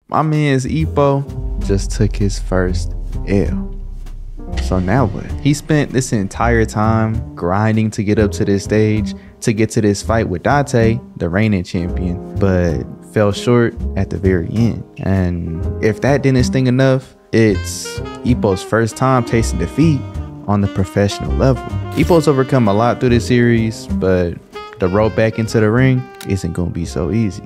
My man's Ippo just took his first L. So now what? He spent this entire time grinding to get up to this stage, to get to this fight with Date, the reigning champion, but fell short at the very end. And if that didn't sting enough, it's Ippo's first time tasting defeat on the professional level. Ippo's overcome a lot through this series, but the road back into the ring isn't gonna be so easy.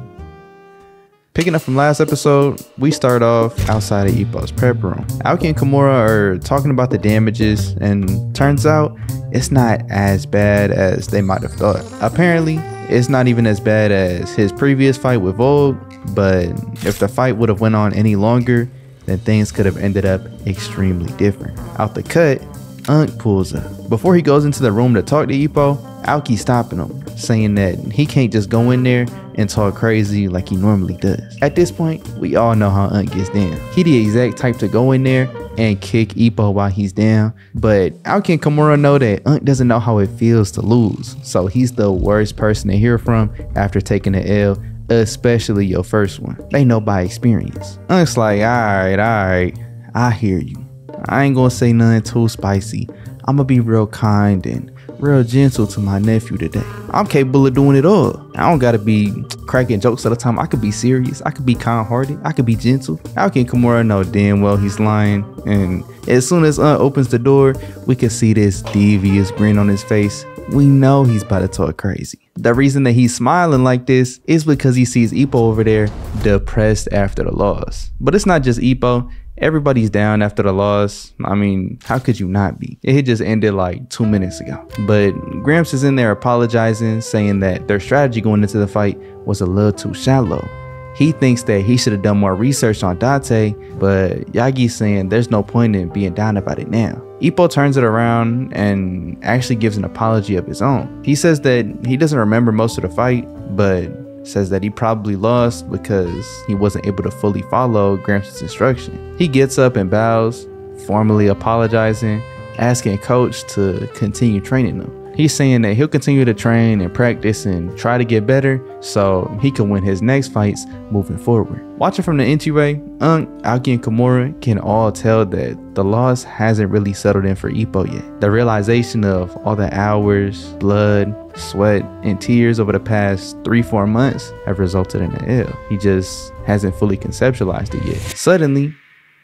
Picking up from last episode, we start off outside of Ippo's prep room. Aoki and Kimura are talking about the damages, and turns out it's not as bad as they might have thought. Apparently, it's not even as bad as his previous fight with Vogue, but if the fight would have went on any longer, then things could have ended up extremely different. Out the cut, Unk pulls up. Before he goes into the room to talk to Ippo, Aoki's stopping him, saying that he can't just go in there and talk crazy like he normally does. At this point, we all know how Unk gets down. He the exact type to go in there and kick Ippo while he's down, but Aoki and Kimura know that Unk doesn't know how it feels to lose, so he's the worst person to hear from after taking an L, especially your first one. They know by experience. Unk's like, alright, I hear you. I ain't gonna say nothing too spicy. I'm gonna be real kind and real gentle to my nephew today. I'm capable of doing it all. I don't gotta be cracking jokes all the time. I could be serious. I could be kind-hearted. I could be gentle. Aoki and Kimura know damn well he's lying. And as soon as opens the door, we can see this devious grin on his face. We know he's about to talk crazy. The reason that he's smiling like this is because he sees Ippo over there depressed after the loss. But it's not just Ippo. Everybody's down after the loss. I mean, how could you not be? It had just ended like 2 minutes ago. But Gramps is in there apologizing, saying that their strategy going into the fight was a little too shallow. He thinks that he should have done more research on Date, but Yagi's saying there's no point in being down about it now. Ippo turns it around and actually gives an apology of his own. He says that he doesn't remember most of the fight, but says that he probably lost because he wasn't able to fully follow Gramps' instruction. He gets up and bows, formally apologizing, asking coach to continue training him. He's saying that he'll continue to train and practice and try to get better so he can win his next fights moving forward. Watching from the entryway, Unk, Aoki, and Kimura can all tell that the loss hasn't really settled in for Ippo yet. The realization of all the hours, blood, sweat, and tears over the past 3-4 months have resulted in an L. He just hasn't fully conceptualized it yet. Suddenly,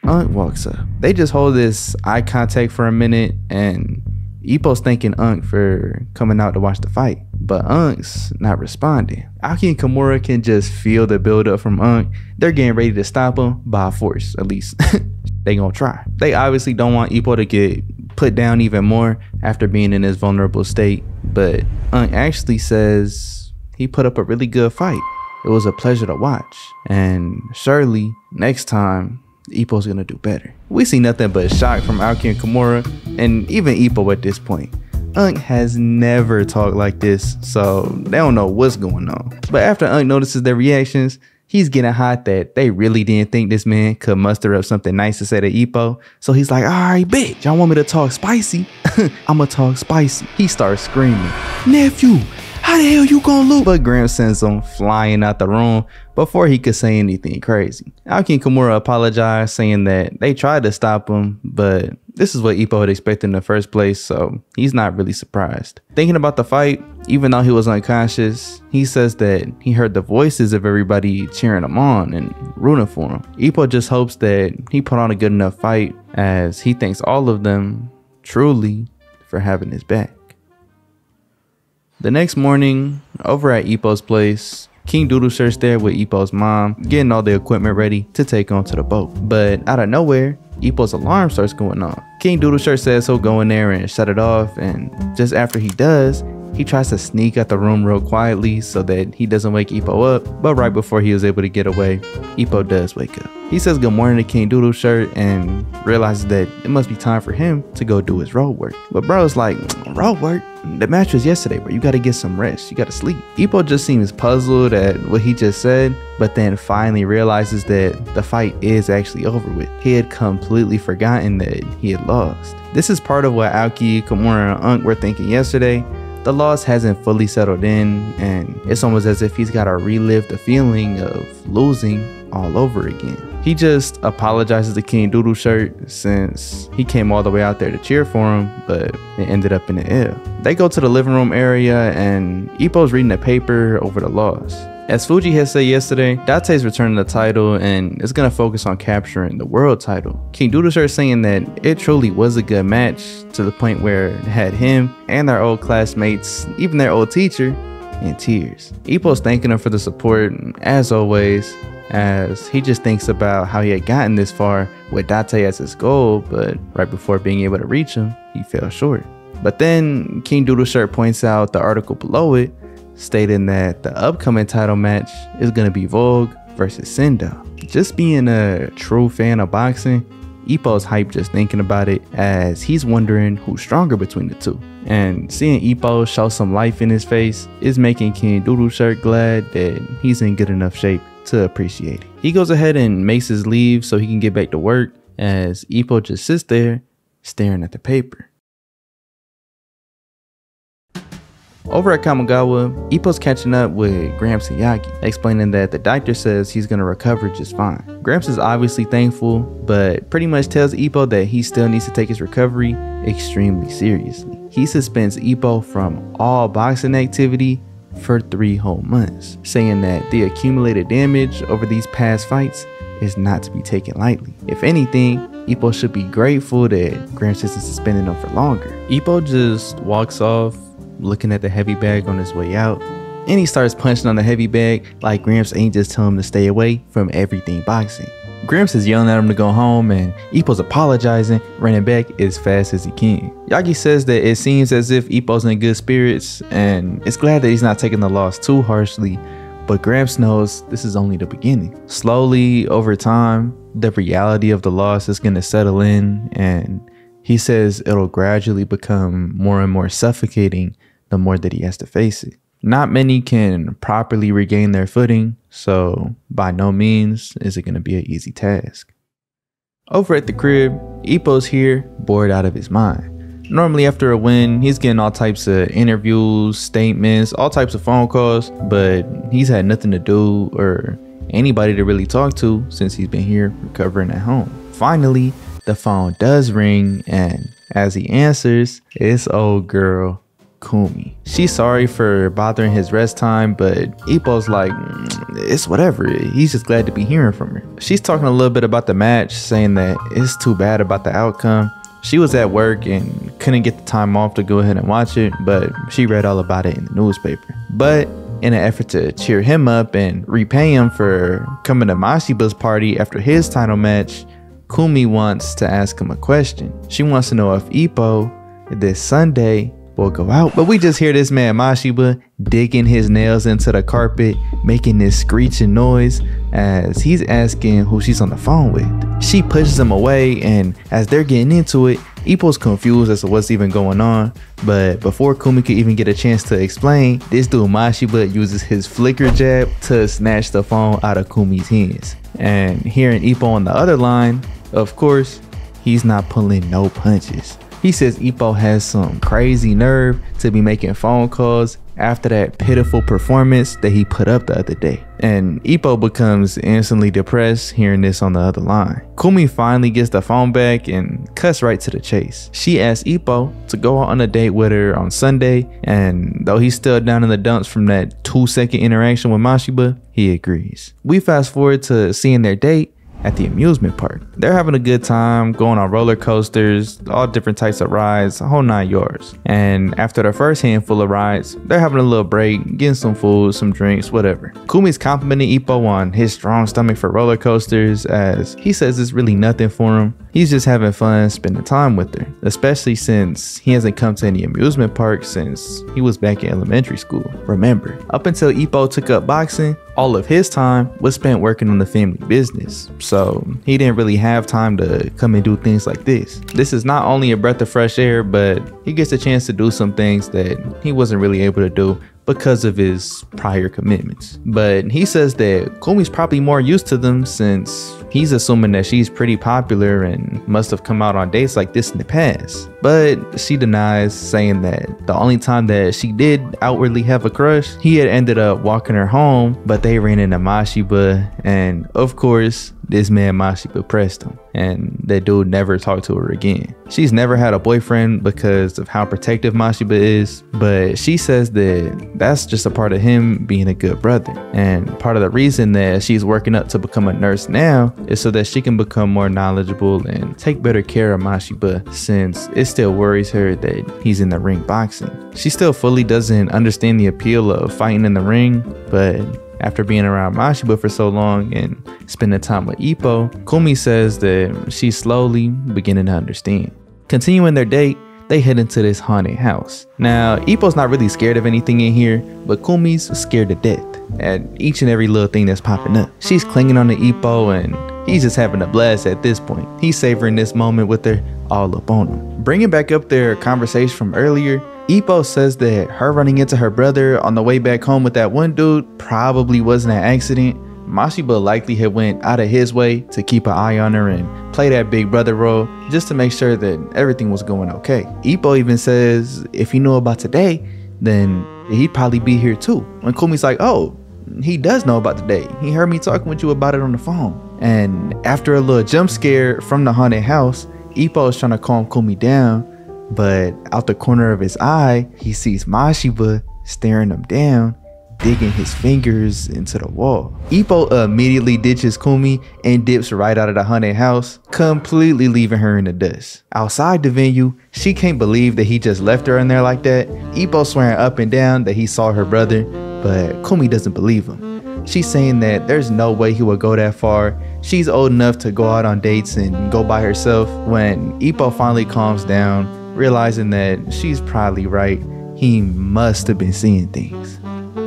Unk walks up. They just hold this eye contact for a minute, and Ippo's thanking Unk for coming out to watch the fight, but Unk's not responding. Aoki and Kimura can just feel the buildup from Unk. They're getting ready to stop him by force, at least. They gonna try. They obviously don't want Ippo to get put down even more after being in this vulnerable state, but Unk actually says he put up a really good fight. It was a pleasure to watch, and surely next time Ippo's gonna do better. We see nothing but shock from Aoki and Kimura, and even Ippo at this point. Unk has never talked like this, so they don't know what's going on. But after Unk notices their reactions, he's getting hot that they really didn't think this man could muster up something nice to say to Ippo. So he's like, alright, bitch, y'all want me to talk spicy? I'ma talk spicy. He starts screaming, nephew, how the hell you gonna lose? But Gramps sends him flying out the room before he could say anything crazy. Aoki and Kimura apologize, saying that they tried to stop him, but this is what Ippo had expected in the first place, so he's not really surprised. Thinking about the fight, even though he was unconscious, he says that he heard the voices of everybody cheering him on and rooting for him. Ippo just hopes that he put on a good enough fight, as he thanks all of them truly for having his back. The next morning, over at Ippo's place, King Doodle Shirt's there with Ippo's mom, getting all the equipment ready to take onto the boat. But out of nowhere, Ippo's alarm starts going on. King Doodle Shirt says he'll go in there and shut it off, and just after he does, he tries to sneak out the room real quietly so that he doesn't wake Ippo up, but right before he was able to get away, Ippo does wake up. He says good morning to King Doodle Shirt and realizes that it must be time for him to go do his road work. But bro's like, road work? The match was yesterday, bro. You gotta get some rest. You gotta sleep. Ippo just seems puzzled at what he just said, but then finally realizes that the fight is actually over with. He had completely forgotten that he had lost. This is part of what Aoki, Kimura, and Unk were thinking yesterday. The loss hasn't fully settled in, and it's almost as if he's gotta relive the feeling of losing all over again. He just apologizes to King Doodle Shirt since he came all the way out there to cheer for him, but it ended up in the L. They go to the living room area and Ippo's reading the paper over the loss. As Fuji had said yesterday, Date's returning the title and is going to focus on capturing the world title. King Doodle Shirt saying that it truly was a good match to the point where it had him and their old classmates, even their old teacher, in tears. Ippo's thanking him for the support as always, as he just thinks about how he had gotten this far with Date as his goal, but right before being able to reach him, he fell short. But then King Doodle Shirt points out the article below it, stating that the upcoming title match is going to be Vogue versus Sendo. Just being a true fan of boxing, Ippo's hyped just thinking about it, as he's wondering who's stronger between the two. And seeing Ippo show some life in his face is making King Doodle Shirt glad that he's in good enough shape to appreciate it. He goes ahead and makes his leave so he can get back to work, as Ippo just sits there staring at the paper. Over at Kamigawa, Ippo's catching up with Gramps and Yagi, explaining that the doctor says he's gonna recover just fine. Gramps is obviously thankful, but pretty much tells Ippo that he still needs to take his recovery extremely seriously. He suspends Ippo from all boxing activity for 3 whole months, saying that the accumulated damage over these past fights is not to be taken lightly. If anything, Ippo should be grateful that Gramps isn't suspending him for longer. Ippo just walks off, looking at the heavy bag on his way out, and he starts punching on the heavy bag like Gramps ain't just telling him to stay away from everything boxing. Gramps is yelling at him to go home, and Ippo's apologizing, running back as fast as he can. Yagi says that it seems as if Ippo's in good spirits and is glad that he's not taking the loss too harshly, but Gramps knows this is only the beginning. Slowly, over time, the reality of the loss is going to settle in, and he says it'll gradually become more and more suffocating the more that he has to face it. Not many can properly regain their footing, so by no means is it going to be an easy task. Over at the crib, Ippo's here, bored out of his mind. Normally after a win, he's getting all types of interviews, statements, all types of phone calls, but he's had nothing to do or anybody to really talk to since he's been here recovering at home. Finally, the phone does ring, and as he answers, it's old girl Kumi. She's sorry for bothering his rest time, but Ippo's like, it's whatever, he's just glad to be hearing from her. She's talking a little bit about the match, saying that it's too bad about the outcome. She was at work and couldn't get the time off to go ahead and watch it, but she read all about it in the newspaper. But in an effort to cheer him up and repay him for coming to Mashiba's party after his title match, Kumi wants to ask him a question. She wants to know if Ippo this Sunday will go out, but we just hear this man Mashiba digging his nails into the carpet, making this screeching noise as he's asking who she's on the phone with. She pushes him away, and as they're getting into it, Ippo's confused as to what's even going on, but before Kumi could even get a chance to explain, this dude Mashiba uses his flicker jab to snatch the phone out of Kumi's hands. And hearing Ippo on the other line, of course, he's not pulling no punches. He says Ippo has some crazy nerve to be making phone calls after that pitiful performance that he put up the other day. And Ippo becomes instantly depressed hearing this on the other line. Kumi finally gets the phone back and cuts right to the chase. She asks Ippo to go on a date with her on Sunday, and though he's still down in the dumps from that 2-second interaction with Mashiba, he agrees. We fast forward to seeing their date at the amusement park. They're having a good time, going on roller coasters, all different types of rides, a whole 9 yards. And after the first handful of rides, they're having a little break, getting some food, some drinks, whatever. Kumi's complimenting Ippo on his strong stomach for roller coasters, as he says it's really nothing for him. He's just having fun spending time with her, especially since he hasn't come to any amusement park since he was back in elementary school. Remember, up until Ippo took up boxing, all of his time was spent working on the family business, so he didn't really have time to come and do things like this. This is not only a breath of fresh air, but he gets a chance to do some things that he wasn't really able to do because of his prior commitments. But he says that Kumi's probably more used to them since He's assuming that she's pretty popular and must have come out on dates like this in the past. But she denies, saying that the only time that she did outwardly have a crush, he had ended up walking her home, but they ran into Mashiba, and of course, this man Mashiba pressed him, and that dude never talked to her again. She's never had a boyfriend because of how protective Mashiba is, but she says that that's just a part of him being a good brother. And part of the reason that she's working up to become a nurse now is so that she can become more knowledgeable and take better care of Mashiba, since it still worries her that he's in the ring boxing. She still fully doesn't understand the appeal of fighting in the ring, but after being around Mashiba for so long and spending time with Ippo, Kumi says that she's slowly beginning to understand. Continuing their date, they head into this haunted house. Now, Ippo's not really scared of anything in here, but Kumi's scared to death at each and every little thing that's popping up. She's clinging on to Ippo, and he's just having a blast at this point. He's savoring this moment with her all up on him. Bringing back up their conversation from earlier, Ippo says that her running into her brother on the way back home with that one dude probably wasn't an accident. Mashiba likely had went out of his way to keep an eye on her and play that big brother role just to make sure that everything was going okay. Ippo even says if he knew about today, then he'd probably be here too. When Kumi's like, oh, he does know about today. He heard me talking with you about it on the phone. And after a little jump scare from the haunted house, Ippo is trying to calm Kumi down, but out the corner of his eye, he sees Mashiba staring him down, digging his fingers into the wall. Ippo immediately ditches Kumi and dips right out of the haunted house, completely leaving her in the dust. Outside the venue, she can't believe that he just left her in there like that. Ippo swearing up and down that he saw her brother, but Kumi doesn't believe him. She's saying that there's no way he would go that far. She's old enough to go out on dates and go by herself. When Ippo finally calms down, realizing that she's probably right, he must have been seeing things.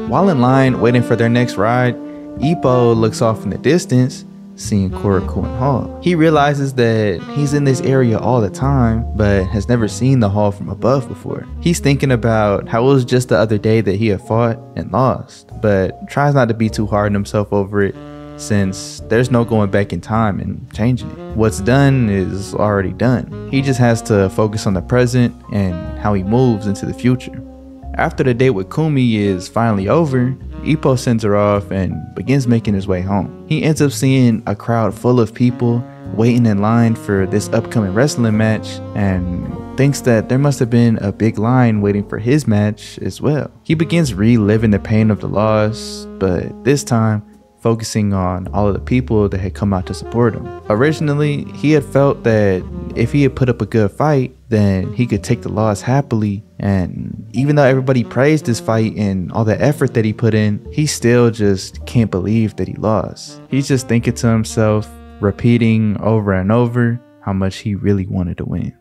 While in line waiting for their next ride, Ippo looks off in the distance, seeing Korakuen Hall. He realizes that he's in this area all the time, but has never seen the hall from above before. He's thinking about how it was just the other day that he had fought and lost, but tries not to be too hard on himself over it, since there's no going back in time and changing it. What's done is already done. He just has to focus on the present and how he moves into the future. After the date with Kumi is finally over, Ippo sends her off and begins making his way home. He ends up seeing a crowd full of people waiting in line for this upcoming wrestling match, and thinks that there must have been a big line waiting for his match as well. He begins reliving the pain of the loss, but this time focusing on all of the people that had come out to support him. Originally, he had felt that if he had put up a good fight, then he could take the loss happily, and even though everybody praised his fight and all the effort that he put in, he still just can't believe that he lost. He's just thinking to himself, repeating over and over how much he really wanted to win.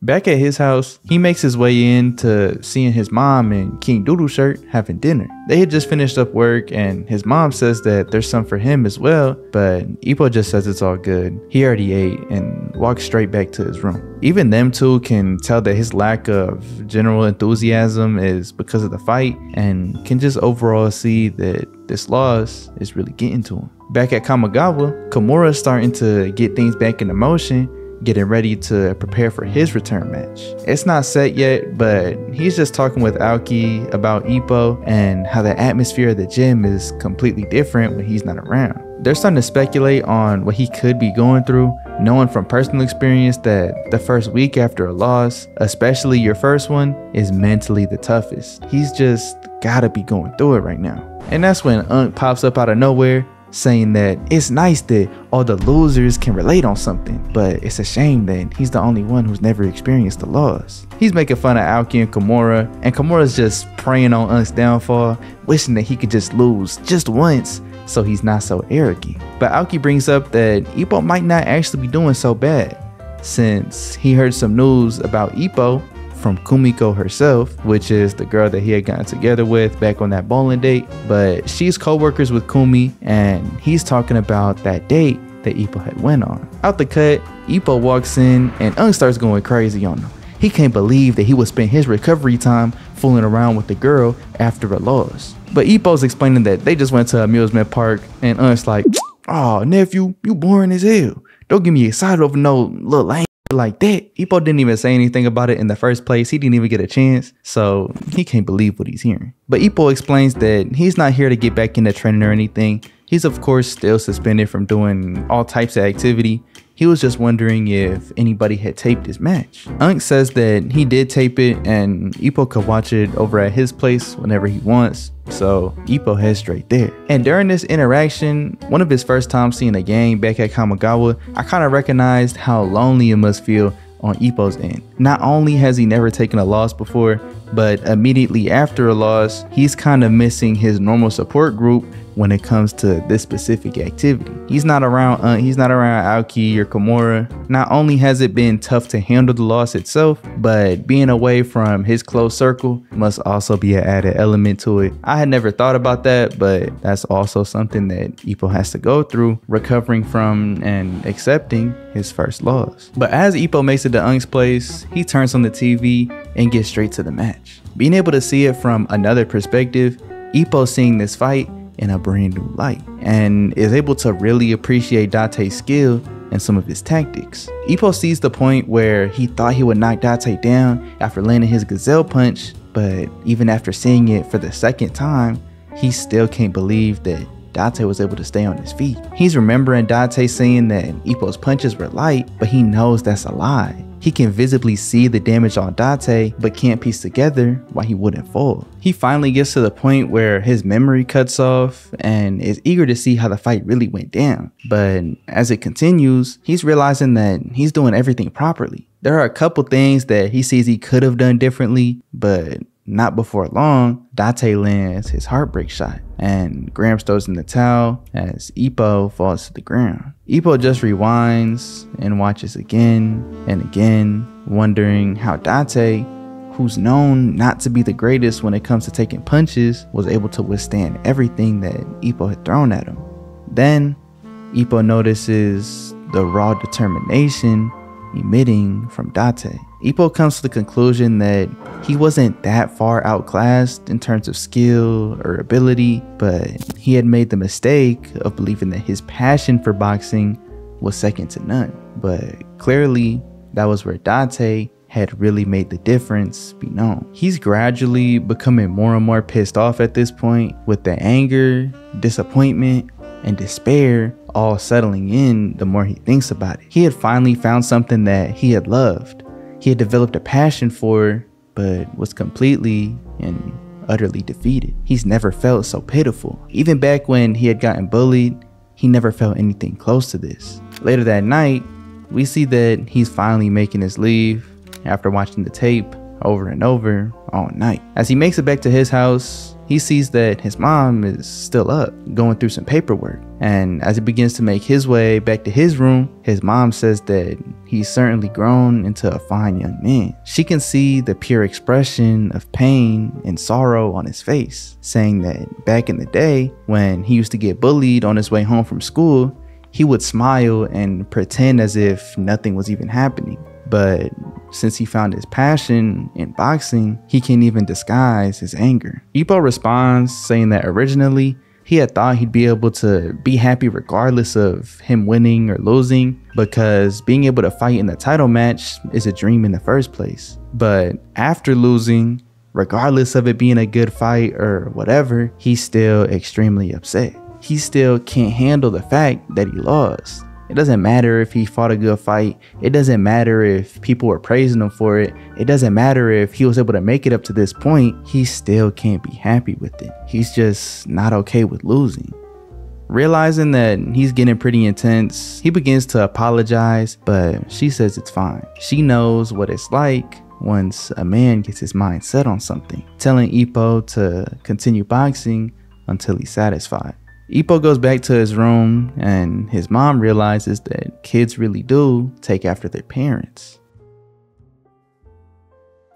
Back at his house, he makes his way in to seeing his mom and King Doodle Shirt having dinner. They had just finished up work, and his mom says that there's some for him as well, but Ippo just says it's all good. He already ate and walks straight back to his room. Even them two can tell that his lack of general enthusiasm is because of the fight, and can just overall see that this loss is really getting to him. Back at Kamigawa, Kimura's starting to get things back into motion, getting ready to prepare for his return match. It's not set yet, but he's just talking with Aoki about Ippo and how the atmosphere of the gym is completely different when he's not around. They're starting to speculate on what he could be going through, knowing from personal experience that the first week after a loss, especially your first one, is mentally the toughest. He's just gotta be going through it right now. And that's when Unk pops up out of nowhere, saying that it's nice that all the losers can relate on something, but it's a shame that he's the only one who's never experienced the loss. He's making fun of Aoki and Kimura's just praying on Unk's downfall, wishing that he could just lose just once so he's not so arrogant. But Aoki brings up that Ippo might not actually be doing so bad, since he heard some news about Ippo from Kumiko herself, which is the girl that he had gotten together with back on that bowling date. But she's co-workers with Kumi, and he's talking about that date that Ippo had went on. Out the cut, Ippo walks in and Unk starts going crazy on him. He can't believe that he would spend his recovery time fooling around with the girl after a loss. But Ippo's explaining that they just went to an amusement park, and Unk's like, "Oh, nephew, you boring as hell. Don't get me excited over no little lame like that." Ippo didn't even say anything about it in the first place. He didn't even get a chance, so he can't believe what he's hearing. But Ippo explains that he's not here to get back into training or anything. He's of course still suspended from doing all types of activity. He was just wondering if anybody had taped his match. Unk says that he did tape it and Ippo could watch it over at his place whenever he wants. So Ippo heads straight there. And during this interaction, one of his first times seeing a game back at Kamigawa, I kind of recognized how lonely it must feel on Ippo's end. Not only has he never taken a loss before, but immediately after a loss, he's kind of missing his normal support group when it comes to this specific activity. He's not around Aoki or Kimura. Not only has it been tough to handle the loss itself, but being away from his close circle must also be an added element to it. I had never thought about that, but that's also something that Ippo has to go through, recovering from and accepting his first loss. But as Ippo makes it to Unk's place, he turns on the TV and gets straight to the match. Being able to see it from another perspective, Ippo seeing this fight in a brand new light and is able to really appreciate Date's skill and some of his tactics. Ippo sees the point where he thought he would knock Date down after landing his gazelle punch, but even after seeing it for the second time, he still can't believe that Date was able to stay on his feet. He's remembering Date saying that Ippo's punches were light, but he knows that's a lie. He can visibly see the damage on Date, but can't piece together why he wouldn't fall. He finally gets to the point where his memory cuts off and is eager to see how the fight really went down. But as it continues, he's realizing that he's doing everything properly. There are a couple things that he sees he could have done differently, but not before long, Date lands his heartbreak shot and Gramps throws in the towel as Ippo falls to the ground. Ippo just rewinds and watches again and again, wondering how Date, who's known not to be the greatest when it comes to taking punches, was able to withstand everything that Ippo had thrown at him. Then Ippo notices the raw determination emitting from Date. Ippo comes to the conclusion that he wasn't that far outclassed in terms of skill or ability, but he had made the mistake of believing that his passion for boxing was second to none. But clearly, that was where Date had really made the difference be known. He's gradually becoming more and more pissed off at this point, with the anger, disappointment, and despair all settling in the more he thinks about it. He had finally found something that he had loved. He had developed a passion for, but was completely and utterly defeated. He's never felt so pitiful. Even back when he had gotten bullied, he never felt anything close to this. Later that night, we see that he's finally making his leave after watching the tape over and over all night. As he makes it back to his house, he sees that his mom is still up, going through some paperwork. And as he begins to make his way back to his room, his mom says that he's certainly grown into a fine young man. She can see the pure expression of pain and sorrow on his face, saying that back in the day, when he used to get bullied on his way home from school, he would smile and pretend as if nothing was even happening. But since he found his passion in boxing, he can't even disguise his anger. Ippo responds saying that originally he had thought he'd be able to be happy regardless of him winning or losing, because being able to fight in the title match is a dream in the first place. But after losing, regardless of it being a good fight or whatever, he's still extremely upset. He still can't handle the fact that he lost. It doesn't matter if he fought a good fight. It doesn't matter if people were praising him for it. It doesn't matter if he was able to make it up to this point. He still can't be happy with it. He's just not okay with losing. Realizing that he's getting pretty intense, he begins to apologize, but she says it's fine. She knows what it's like once a man gets his mind set on something, telling Ippo to continue boxing until he's satisfied. Ippo goes back to his room and his mom realizes that kids really do take after their parents.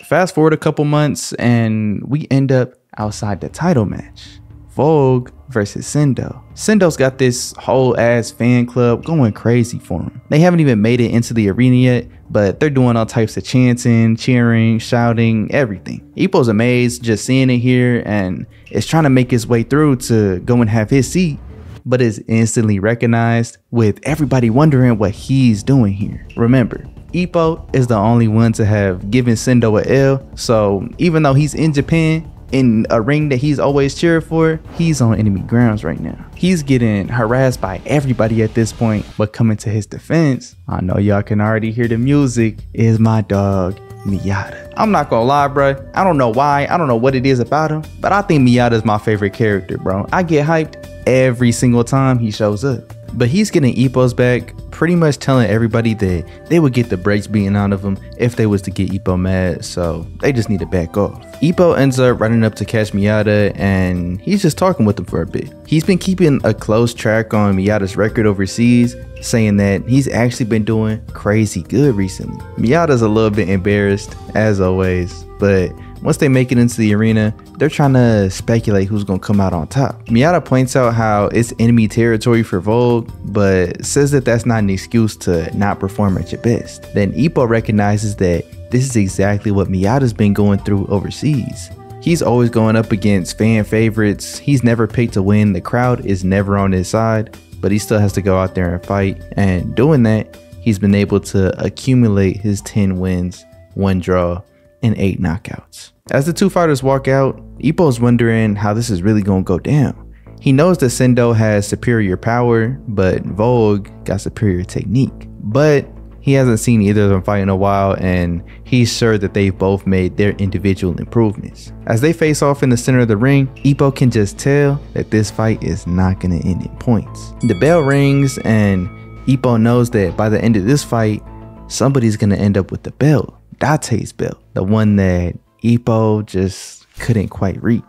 Fast forward a couple months and we end up outside the title match. Vogue versus Sendo. Sendo's got this whole ass fan club going crazy for him. They haven't even made it into the arena yet, but they're doing all types of chanting, cheering, shouting, everything. Ippo's amazed just seeing it here and is trying to make his way through to go and have his seat, but is instantly recognized, with everybody wondering what he's doing here. Remember, Ippo is the only one to have given Sendo a L, so even though he's in Japan, in a ring that he's always cheered for, he's on enemy grounds right now. He's getting harassed by everybody at this point, but coming to his defense, I know y'all can already hear the music, is my dog, Miyata. I'm not gonna lie, bro. I don't know why. I don't know what it is about him, but I think Miyata is my favorite character, bro. I get hyped every single time he shows up. But he's getting Ippo's back, pretty much telling everybody that they would get the brakes beaten out of him if they was to get Ippo mad, so they just need to back off. Ippo ends up running up to catch Miyata, and he's just talking with him for a bit. He's been keeping a close track on Miyata's record overseas, saying that he's actually been doing crazy good recently. Miyata's a little bit embarrassed, as always, but once they make it into the arena, they're trying to speculate who's gonna come out on top. Miyata points out how it's enemy territory for Vogue, but says that that's not an excuse to not perform at your best. Then Ippo recognizes that this is exactly what Miyata's been going through overseas. He's always going up against fan favorites, he's never picked to win, the crowd is never on his side, but he still has to go out there and fight, and doing that, he's been able to accumulate his 10 wins, 1 draw, and 8 knockouts. As the two fighters walk out, Ippo's wondering how this is really gonna go down. He knows that Sendo has superior power, but Vogue got superior technique. But he hasn't seen either of them fight in a while, and he's sure that they've both made their individual improvements. As they face off in the center of the ring, Ippo can just tell that this fight is not gonna end in points. The bell rings, and Ippo knows that by the end of this fight, somebody's gonna end up with the belt. Date's belt, the one that Ippo just couldn't quite reach.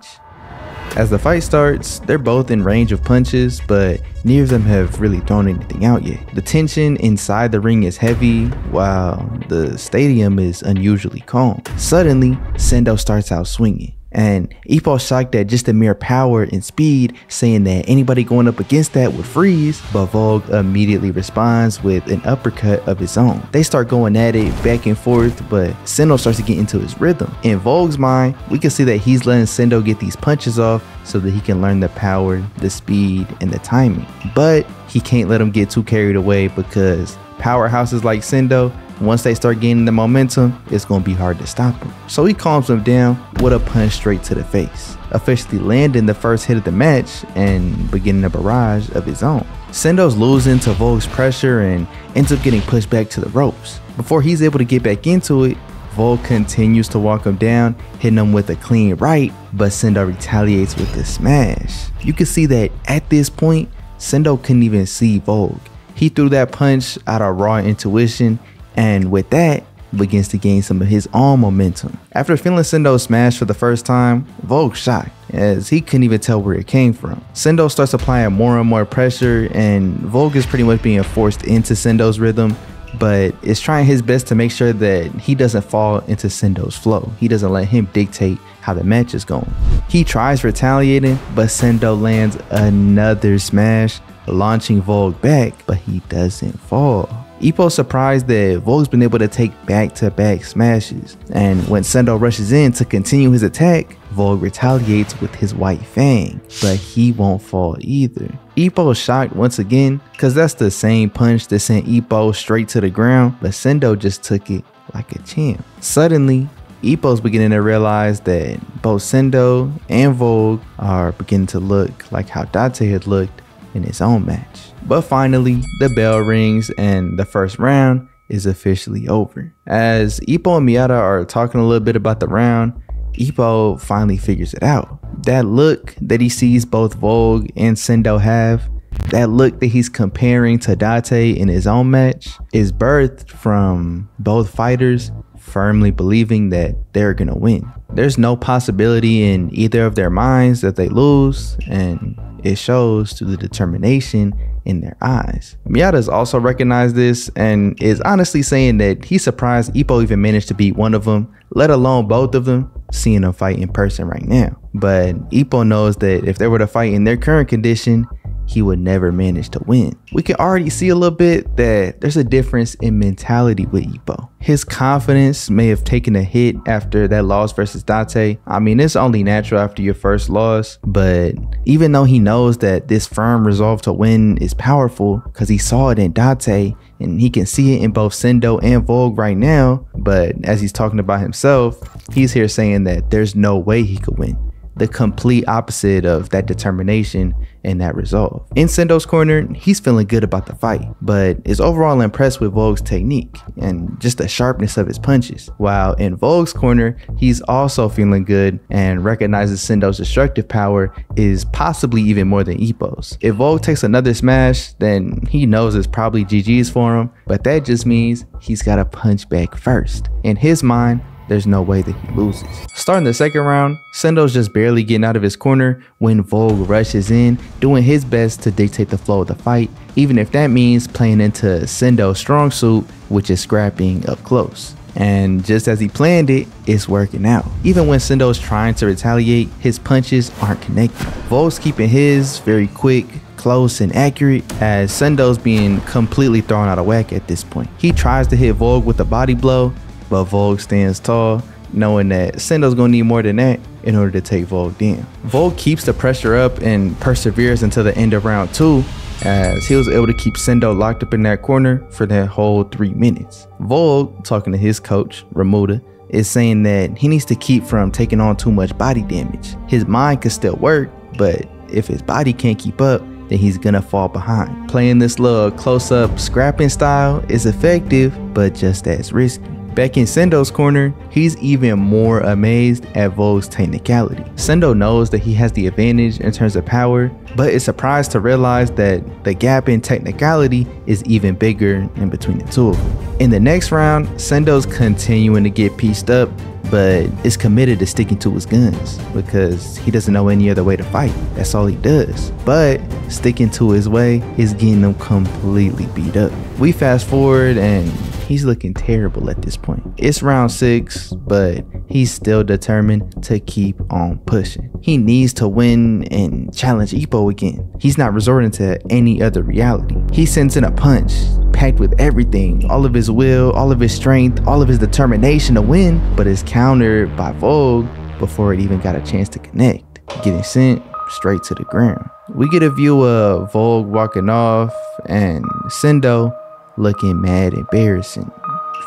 As the fight starts, they're both in range of punches, but neither of them have really thrown anything out yet. The tension inside the ring is heavy, while the stadium is unusually calm. Suddenly, Sendo starts out swinging, and Ippo's shocked at just the mere power and speed, saying that anybody going up against that would freeze, but Vogue immediately responds with an uppercut of his own. They start going at it back and forth, but Sendo starts to get into his rhythm. In Vogue's mind, we can see that he's letting Sendo get these punches off so that he can learn the power, the speed, and the timing. But he can't let him get too carried away, because powerhouses like Sendo, once they start gaining the momentum, it's gonna be hard to stop him. So he calms him down with a punch straight to the face, officially landing the first hit of the match and beginning a barrage of his own. Sendo's losing to Vogue's pressure and ends up getting pushed back to the ropes. Before he's able to get back into it, Vogue continues to walk him down, hitting him with a clean right, but Sendo retaliates with a smash. You can see that at this point, Sendo couldn't even see Vogue. He threw that punch out of raw intuition, and with that, begins to gain some of his own momentum. After feeling Sendo smash for the first time, Vogue's shocked, as he couldn't even tell where it came from. Sendo starts applying more and more pressure, and Vogue is pretty much being forced into Sendo's rhythm, but is trying his best to make sure that he doesn't fall into Sendo's flow. He doesn't let him dictate how the match is going. He tries retaliating, but Sendo lands another smash, launching Vogue back, but he doesn't fall. Ippo's surprised that Vogue's been able to take back-to-back smashes, and when Sendo rushes in to continue his attack, Vogue retaliates with his white fang, but he won't fall either. Ippo's shocked once again, cause that's the same punch that sent Ippo straight to the ground, but Sendo just took it like a champ. Suddenly, Ippo's beginning to realize that both Sendo and Vogue are beginning to look like how Date had looked in his own match. But finally, the bell rings and the first round is officially over. As Ippo and Miyata are talking a little bit about the round, Ippo finally figures it out. That look that he sees both Vogue and Sendo have, that look that he's comparing to Date in his own match, is birthed from both fighters firmly believing that they're gonna win. There's no possibility in either of their minds that they lose, and it shows through the determination in their eyes. Miyata's also recognized this and is honestly saying that he's surprised Ippo even managed to beat one of them, let alone both of them, seeing them fight in person right now. But Ippo knows that if they were to fight in their current condition, he would never manage to win. We can already see a little bit that there's a difference in mentality with Ippo. His confidence may have taken a hit after that loss versus Date. I mean, it's only natural after your first loss, but even though he knows that this firm resolve to win is powerful because he saw it in Date and he can see it in both Sendo and Vogue right now, but as he's talking about himself, he's here saying that there's no way he could win. The complete opposite of that determination and that resolve. In Sendo's corner, he's feeling good about the fight, but is overall impressed with Vogue's technique and just the sharpness of his punches. While in Vogue's corner, he's also feeling good and recognizes Sendo's destructive power is possibly even more than Ippo's. If Vogue takes another smash, then he knows it's probably GG's for him, but that just means he's got to punch back first. In his mind, there's no way that he loses. Starting the second round, Sendo's just barely getting out of his corner when Vogue rushes in, doing his best to dictate the flow of the fight, even if that means playing into Sendo's strong suit, which is scrapping up close. And just as he planned it, it's working out. Even when Sendo's trying to retaliate, his punches aren't connecting. Vogue's keeping his very quick, close, and accurate, as Sendo's being completely thrown out of whack at this point. He tries to hit Vogue with a body blow, but Vogue stands tall, knowing that Sendo's gonna need more than that in order to take Vogue down. Vogue keeps the pressure up and perseveres until the end of round 2, as he was able to keep Sendo locked up in that corner for that whole 3 minutes. Vogue, talking to his coach, Remuda, is saying that he needs to keep from taking on too much body damage. His mind can still work, but if his body can't keep up, then he's gonna fall behind. Playing this little close-up scrapping style is effective, but just as risky. Back in Sendo's corner, he's even more amazed at Vogue's technicality. Sendo knows that he has the advantage in terms of power, but is surprised to realize that the gap in technicality is even bigger in between the two of them. In the next round, Sendo's continuing to get pieced up, but is committed to sticking to his guns because he doesn't know any other way to fight. That's all he does. But sticking to his way is getting him completely beat up. We fast forward and he's looking terrible at this point. It's round 6, but he's still determined to keep on pushing. He needs to win and challenge Ippo again. He's not resorting to any other reality. He sends in a punch packed with everything, all of his will, all of his strength, all of his determination to win, but is countered by Vogue before it even got a chance to connect, getting sent straight to the ground. We get a view of Vogue walking off and Sendo looking mad embarrassing,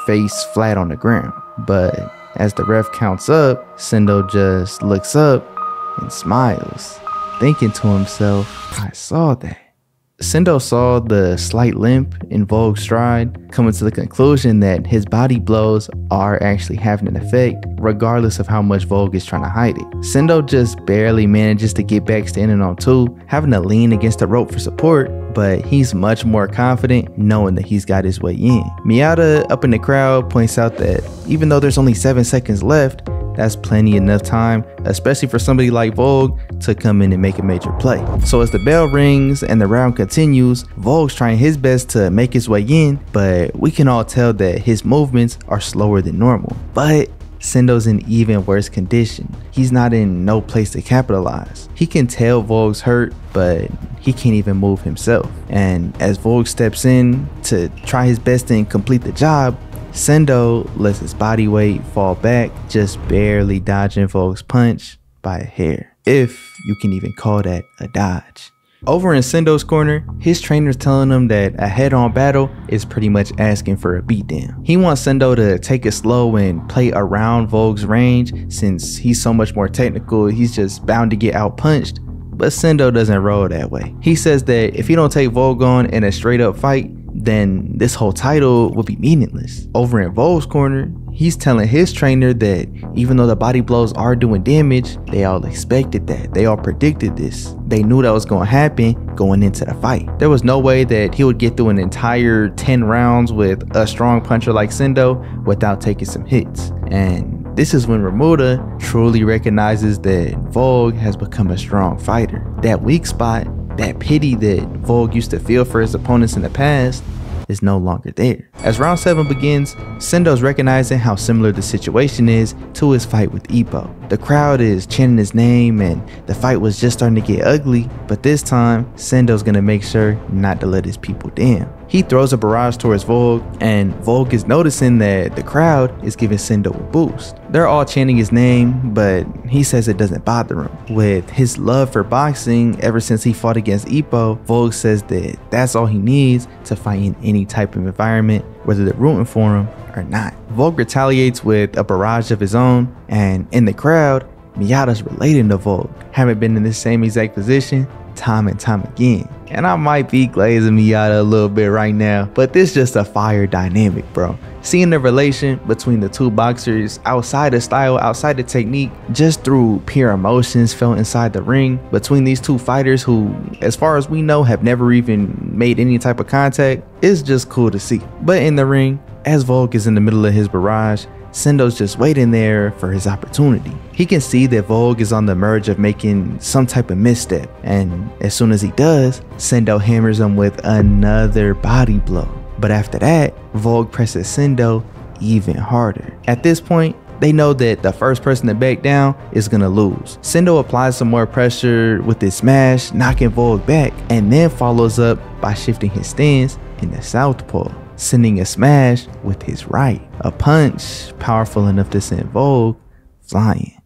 face flat on the ground. But as the ref counts up, Sendo just looks up and smiles, thinking to himself, I saw that. Sendo saw the slight limp in Vogue's stride, coming to the conclusion that his body blows are actually having an effect, regardless of how much Vogue is trying to hide it. Sendo just barely manages to get back standing on 2, having to lean against the rope for support, but he's much more confident knowing that he's got his way in. Miyata up in the crowd points out that even though there's only 7 seconds left, that's plenty enough time, especially for somebody like Vogue, to come in and make a major play. So as the bell rings and the round continues, Vogue's trying his best to make his way in, but we can all tell that his movements are slower than normal. But Sendo's in even worse condition. He's not in no place to capitalize. He can tell Vogue's hurt, but he can't even move himself. And as Vogue steps in to try his best and complete the job, Sendo lets his body weight fall back, just barely dodging Vogue's punch by a hair, if you can even call that a dodge. Over in Sendo's corner, his trainer's telling him that a head-on battle is pretty much asking for a beatdown. He wants Sendo to take it slow and play around Vogue's range, since he's so much more technical, he's just bound to get out-punched. But Sendo doesn't roll that way. He says that if he don't take Vogue on in a straight-up fight, then this whole title would be meaningless. Over in Vogue's corner, he's telling his trainer that even though the body blows are doing damage, they all expected that. They all predicted this. They knew that was going to happen going into the fight. There was no way that he would get through an entire 10 rounds with a strong puncher like Sendo without taking some hits. And this is when Remuda truly recognizes that Vogue has become a strong fighter. That weak spot, that pity that Vogue used to feel for his opponents in the past, is no longer there. As round 7 begins, Sendo's recognizing how similar the situation is to his fight with Ippo. The crowd is chanting his name and the fight was just starting to get ugly, but this time, Sendo's gonna make sure not to let his people down. He throws a barrage towards Vogue, and Vogue is noticing that the crowd is giving Sendo a boost. They're all chanting his name, but he says it doesn't bother him. With his love for boxing ever since he fought against Ippo, Vogue says that that's all he needs to fight in any type of environment, whether they're rooting for him or not. Vogue retaliates with a barrage of his own, and in the crowd, Miyata's relating to Vogue, having been in the same exact position time and time again. And I might be glazing Miyata a little bit right now, but this is just a fire dynamic, bro. Seeing the relation between the two boxers outside the style, outside the technique, just through pure emotions felt inside the ring between these two fighters who, as far as we know, have never even made any type of contact, is just cool to see. But in the ring, as Vogue is in the middle of his barrage, Sendo's just waiting there for his opportunity. He can see that Vogue is on the verge of making some type of misstep, and as soon as he does, Sendo hammers him with another body blow. But after that, Vogue presses Sendo even harder. At this point, they know that the first person to back down is gonna lose. Sendo applies some more pressure with his smash, knocking Vogue back, and then follows up by shifting his stance in the southpaw, sending a smash with his right. A punch powerful enough to send Vogue flying.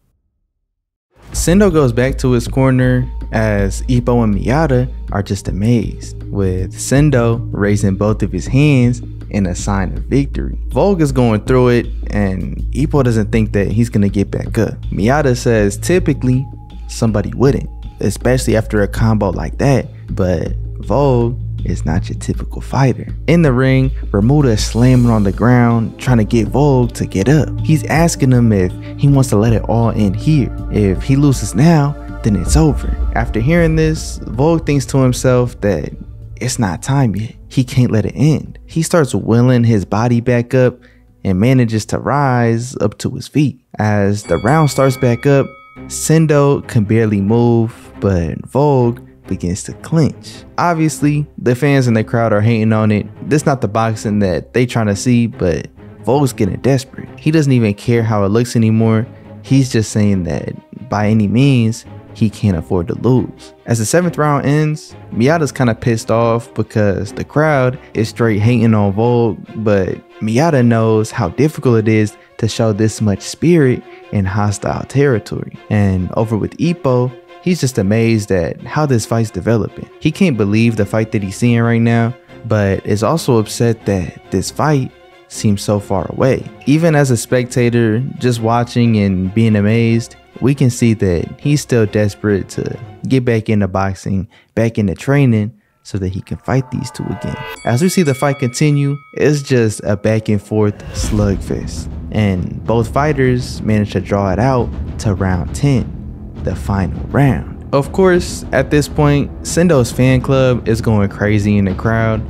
Sendo goes back to his corner as Ippo and Miyata are just amazed, with Sendo raising both of his hands in a sign of victory. Vogue is going through it and Ippo doesn't think that he's gonna get back up. Miyata says typically somebody wouldn't, especially after a combo like that, but Vogue is not your typical fighter. In the ring, Bermuda is slamming on the ground trying to get Vogue to get up. He's asking him if he wants to let it all end here. If he loses now, then it's over. After hearing this, Vogue thinks to himself that it's not time yet. He can't let it end. He starts willing his body back up and manages to rise up to his feet. As the round starts back up, Sendo can barely move, but Vogue begins to clinch. Obviously, the fans in the crowd are hating on it. This is not the boxing that they trying to see, but Vogue's getting desperate. He doesn't even care how it looks anymore. He's just saying that by any means, he can't afford to lose. As the 7th round ends, Miyata's kind of pissed off because the crowd is straight hating on Vogue, but Miyata knows how difficult it is to show this much spirit in hostile territory. And over with Ippo, he's just amazed at how this fight's developing. He can't believe the fight that he's seeing right now, but is also upset that this fight seems so far away. Even as a spectator, just watching and being amazed, we can see that he's still desperate to get back into boxing, back into training, so that he can fight these two again. As we see the fight continue, it's just a back and forth slugfest, and both fighters manage to draw it out to round 10. The final round. Of course, at this point, Sendo's fan club is going crazy in the crowd,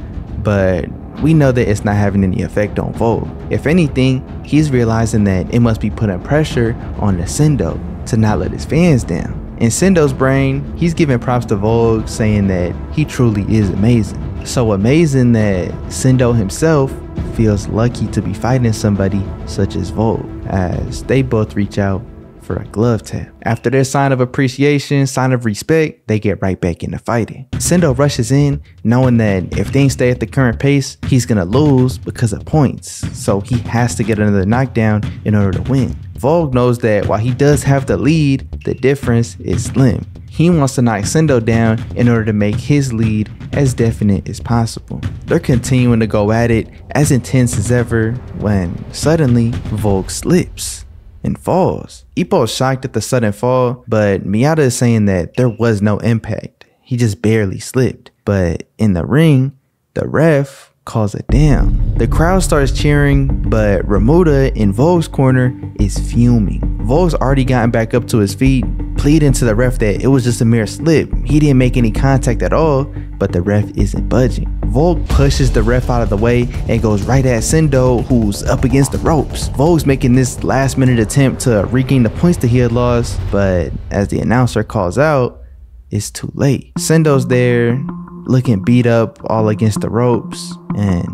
but we know that it's not having any effect on Vogue. If anything, he's realizing that it must be putting pressure on the Sendo to not let his fans down. In Sendo's brain, he's giving props to Vogue, saying that he truly is amazing. So amazing that Sendo himself feels lucky to be fighting somebody such as Vogue, as they both reach out for a glove tap. After their sign of appreciation, sign of respect, they get right back into fighting. Sendo rushes in, knowing that if things stay at the current pace, he's gonna lose because of points. So he has to get another knockdown in order to win. Vogue knows that while he does have the lead, the difference is slim. He wants to knock Sendo down in order to make his lead as definite as possible. They're continuing to go at it as intense as ever when suddenly Vogue slips and falls. Ippo is shocked at the sudden fall, but Miyata is saying that there was no impact. He just barely slipped. But in the ring, the ref calls it down. The crowd starts cheering, but Bermuda in Vogue's corner is fuming. Vogue's already gotten back up to his feet, pleading to the ref that it was just a mere slip. He didn't make any contact at all, but the ref isn't budging. Vogue pushes the ref out of the way and goes right at Sendo, who's up against the ropes. Vogue's making this last minute attempt to regain the points that he had lost, but as the announcer calls out, it's too late. Sendo's there, looking beat up all against the ropes, and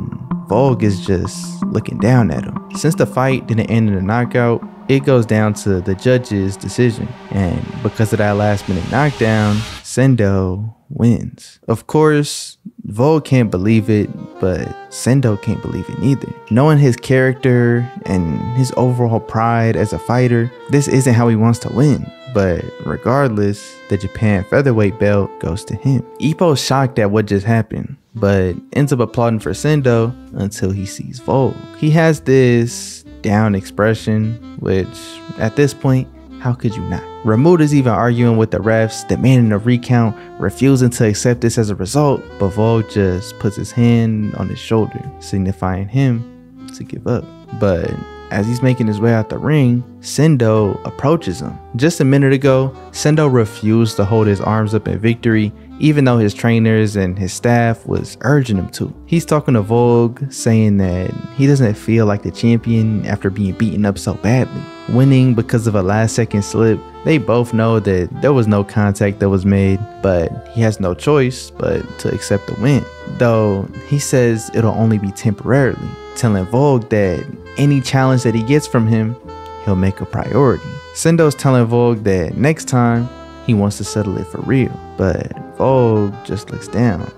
Vogue is just looking down at him. Since the fight didn't end in a knockout, it goes down to the judge's decision, and because of that last minute knockdown, Sendo wins. Of course, Vogue can't believe it, but Sendo can't believe it neither. Knowing his character and his overall pride as a fighter, this isn't how he wants to win. But regardless, the Japan featherweight belt goes to him. Ippo's shocked at what just happened, but ends up applauding for Sendo until he sees Vogue. He has this down expression, which at this point, how could you not? Ramuta's even arguing with the refs, demanding a recount, refusing to accept this as a result, but Vogue just puts his hand on his shoulder, signifying him to give up. But as he's making his way out the ring, Sendo approaches him. Just a minute ago, Sendo refused to hold his arms up in victory, even though his trainers and his staff was urging him to. He's talking to Vogue, saying that he doesn't feel like the champion after being beaten up so badly. Winning because of a last second slip, they both know that there was no contact that was made, but he has no choice but to accept the win. Though he says it'll only be temporarily, telling Vogue that any challenge that he gets from him, he'll make a priority. Sendo's telling Vogue that next time, he wants to settle it for real, but Vogue just looks down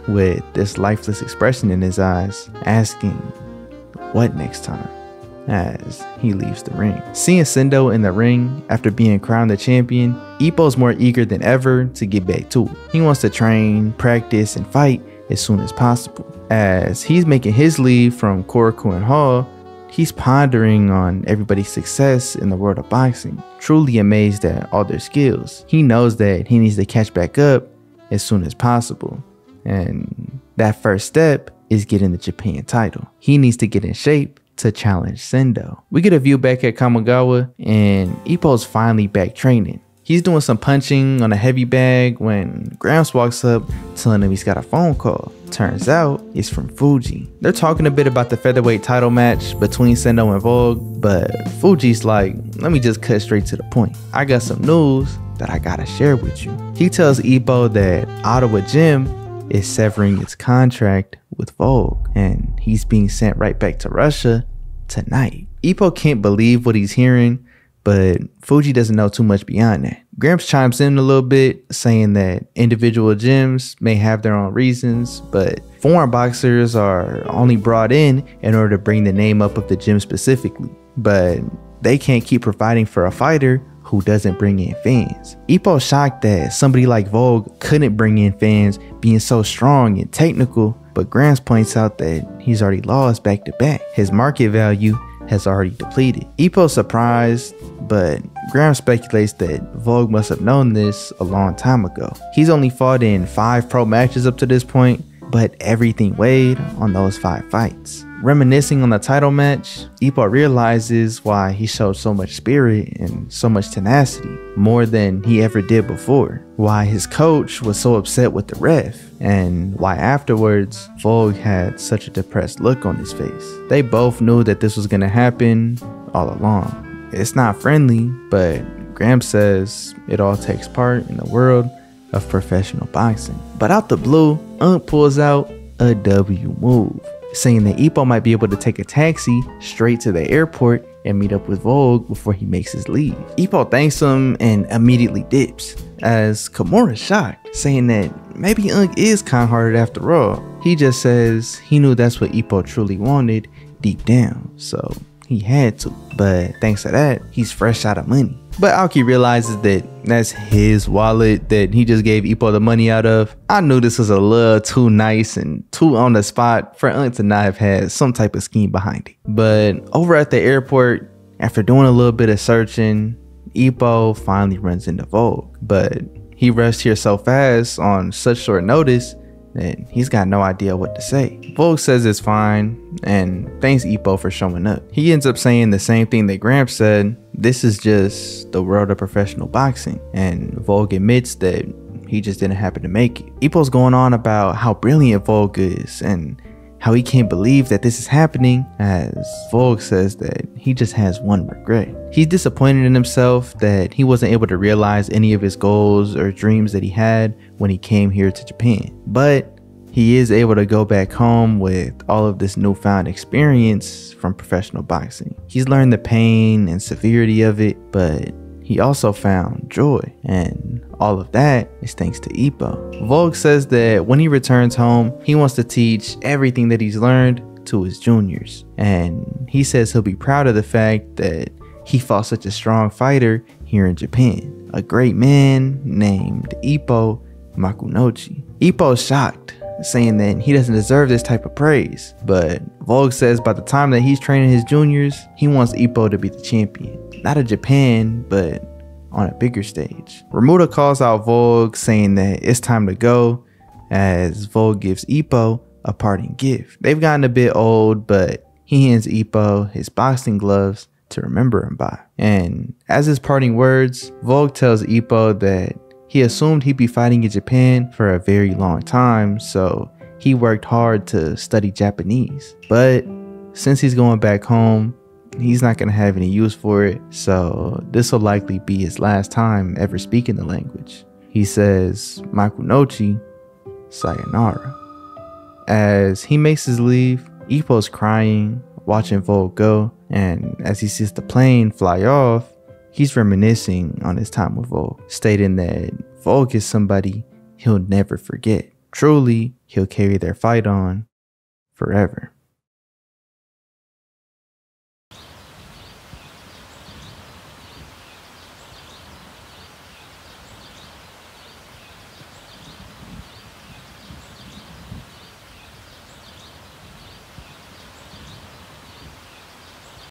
with this lifeless expression in his eyes, asking what next time as he leaves the ring. Seeing Sendo in the ring after being crowned the champion, Ippo's more eager than ever to get back to it. He wants to train, practice, and fight as soon as possible. As he's making his leave from Korakuen Hall, he's pondering on everybody's success in the world of boxing, truly amazed at all their skills. He knows that he needs to catch back up as soon as possible, and that first step is getting the Japan title. He needs to get in shape to challenge Sendo. We get a view back at Kamigawa, and Ippo's finally back training. He's doing some punching on a heavy bag when Gramps walks up telling him he's got a phone call. Turns out it's from Fuji. They're talking a bit about the featherweight title match between Sendo and Vogue, but Fuji's like, let me just cut straight to the point. I got some news that I gotta share with you. He tells Ippo that Ottawa Gym is severing its contract with Vogue, and he's being sent right back to Russia tonight. Ippo can't believe what he's hearing, but Fuji doesn't know too much beyond that. Gramps chimes in a little bit, saying that individual gyms may have their own reasons, but foreign boxers are only brought in order to bring the name up of the gym specifically. But they can't keep providing for a fighter who doesn't bring in fans. Ippo's shocked that somebody like Vogue couldn't bring in fans, being so strong and technical, but Gramps points out that he's already lost back to back. His market value has already depleted. Ippo's surprised, but Graham speculates that Vogue must have known this a long time ago. He's only fought in 5 pro matches up to this point, but everything weighed on those 5 fights. Reminiscing on the title match, Ippo realizes why he showed so much spirit and so much tenacity, more than he ever did before. Why his coach was so upset with the ref, and why afterwards Vogue had such a depressed look on his face. They both knew that this was gonna happen all along. It's not friendly, but Graham says it all takes part in the world of professional boxing. But out the blue, pulls out a W move, saying that Ippo might be able to take a taxi straight to the airport and meet up with Vogue before he makes his leave. Ippo thanks him and immediately dips, as Kimura's shocked, saying that maybe is kind-hearted after all. He just says he knew that's what Ippo truly wanted deep down, so he had to. But thanks to that, he's fresh out of money. But Aoki realizes that that's his wallet that he just gave Ippo the money out of. I knew this was a little too nice and too on the spot for to not have had some type of scheme behind it. But over at the airport, after doing a little bit of searching, Ippo finally runs into Vogue. But he rushed here so fast on such short notice that he's got no idea what to say. Vogue says it's fine and thanks Ippo for showing up. He ends up saying the same thing that Gramps said. This is just the world of professional boxing, and Vogue admits that he just didn't happen to make it. Ippo's going on about how brilliant Vogue is and how he can't believe that this is happening, as Vogue says that he just has one regret. He's disappointed in himself that he wasn't able to realize any of his goals or dreams that he had when he came here to Japan. But he is able to go back home with all of this newfound experience from professional boxing. He's learned the pain and severity of it, but he also found joy, and all of that is thanks to Ippo. Vogue says that when he returns home, he wants to teach everything that he's learned to his juniors, and he says he'll be proud of the fact that he fought such a strong fighter here in Japan, a great man named Ippo Makunouchi. Ippo's shocked, saying that he doesn't deserve this type of praise, but Vogue says by the time that he's training his juniors, he wants Ippo to be the champion, not of Japan, but on a bigger stage. Remuda calls out Vogue, saying that it's time to go, as Vogue gives Ippo a parting gift. They've gotten a bit old, but he hands Ippo his boxing gloves to remember him by. And as his parting words, Vogue tells Ippo that he assumed he'd be fighting in Japan for a very long time, so he worked hard to study Japanese. But since he's going back home, he's not going to have any use for it, so this will likely be his last time ever speaking the language. He says, "Makunouchi, sayonara." As he makes his leave, Ippo's crying, watching Vogue go, and as he sees the plane fly off, he's reminiscing on his time with Vogue, stating that Vogue is somebody he'll never forget. Truly, he'll carry their fight on forever.